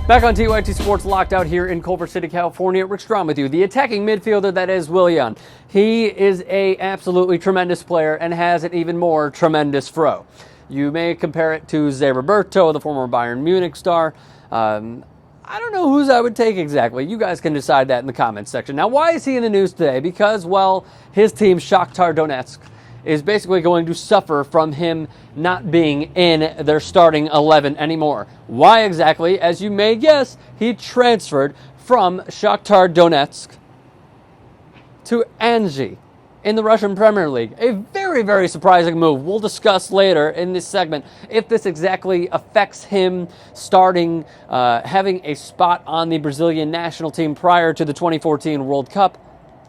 Back on TYT Sports Locked Out here in Culver City, California. Rick Strom with you. The attacking midfielder that is Willian. He is a absolutely tremendous player and has an even more tremendous fro. You may compare it to Zé Roberto, the former Bayern Munich star. I don't know whose I would take exactly. You guys can decide that in the comments section. Now, why is he in the news today? Because, well, his team, Shakhtar Donetsk, is basically going to suffer from him not being in their starting 11 anymore. Why exactly? As you may guess, he transferred from Shakhtar Donetsk to Anzhi in the Russian Premier League. A very, very surprising move. We'll discuss later in this segment if this exactly affects him starting, having a spot on the Brazilian national team prior to the 2014 World Cup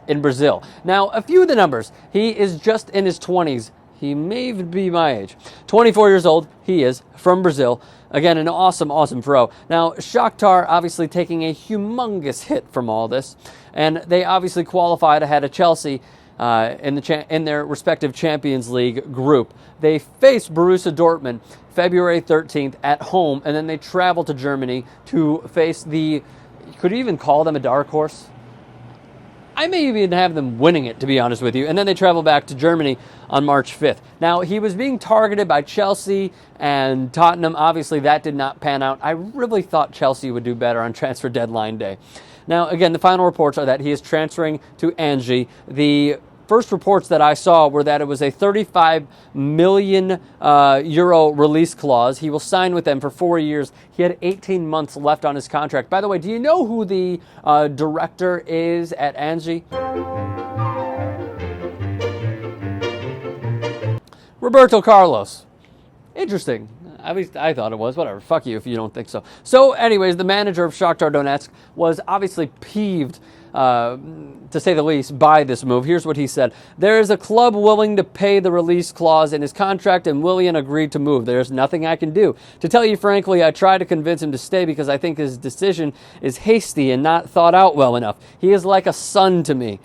in Brazil. Now, a few of the numbers. He is just in his 20s. He may even be my age. 24 years old. He is from Brazil. Again, an awesome, awesome pro. Now, Shakhtar obviously taking a humongous hit from all this, and they obviously qualified ahead of Chelsea in their respective Champions League group. They faced Borussia Dortmund February 13th at home, and then they travel to Germany to face you could even call them a dark horse? I may even have them winning it, to be honest with you. And then they travel back to Germany on March 5th. Now, he was being targeted by Chelsea and Tottenham. Obviously, that did not pan out. I really thought Chelsea would do better on transfer deadline day. Now, again, the final reports are that he is transferring to Anzhi. The first reports that I saw were that it was a 35 million euro release clause. He will sign with them for 4 years. He had 18 months left on his contract. By the way, do you know who the director is at Anzhi? Roberto Carlos. Interesting. At least I thought it was. Whatever. Fuck you if you don't think so. So, anyways, the manager of Shakhtar Donetsk was obviously peeved, to say the least, by this move. Here's what he said. There is a club willing to pay the release clause in his contract, and Willian agreed to move. There's nothing I can do. To tell you frankly, I tried to convince him to stay because I think his decision is hasty and not thought out well enough. He is like a son to me.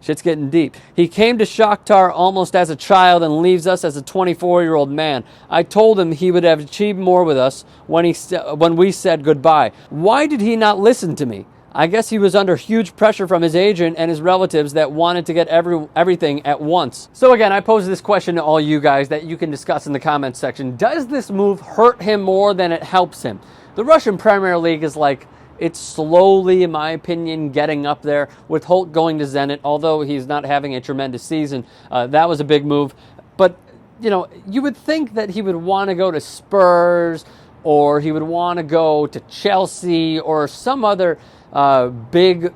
Shit's getting deep. He came to Shakhtar almost as a child and leaves us as a 24-year-old man. I told him he would have achieved more with us when we said goodbye. Why did he not listen to me? I guess he was under huge pressure from his agent and his relatives that wanted to get everything at once. So again, I pose this question to all you guys that you can discuss in the comments section. Does this move hurt him more than it helps him? The Russian Premier League is like, it's slowly, in my opinion, getting up there with Holt going to Zenit, although he's not having a tremendous season. That was a big move. But, you know, you would think that he would want to go to Spurs or he would want to go to Chelsea or some other big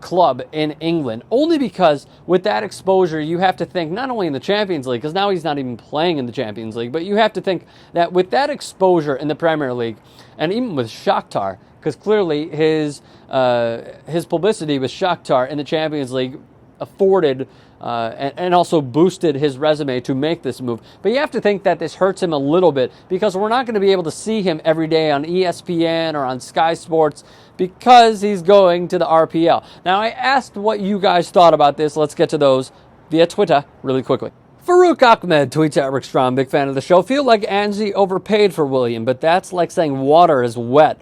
club in England, only because with that exposure, you have to think not only in the Champions League, because now he's not even playing in the Champions League, but you have to think that with that exposure in the Premier League, and even with Shakhtar, because clearly his publicity with Shakhtar in the Champions League afforded and also boosted his resume to make this move. But you have to think that this hurts him a little bit because we're not going to be able to see him every day on ESPN or on Sky Sports because he's going to the RPL. Now, I asked what you guys thought about this. Let's get to those via Twitter really quickly. Farouk Ahmed tweets at Rick Strom, big fan of the show. Feel like Anzhi overpaid for Willian, but that's like saying water is wet.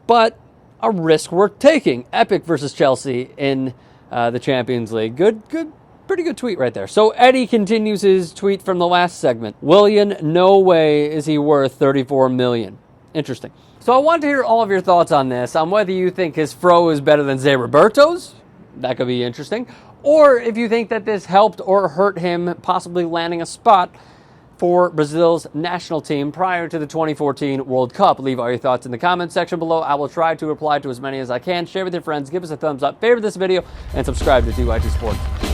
But a risk worth taking. Epic versus Chelsea in the Champions League. Pretty good tweet right there. So Eddie continues his tweet from the last segment. Willian, no way is he worth 34 million. Interesting. So I want to hear all of your thoughts on this, on whether you think his fro is better than Zé Roberto's. That could be interesting. Or if you think that this helped or hurt him possibly landing a spot for Brazil's national team prior to the 2014 World Cup. Leave all your thoughts in the comments section below. I will try to reply to as many as I can. Share with your friends, give us a thumbs up, favorite this video, and subscribe to TYT Sports.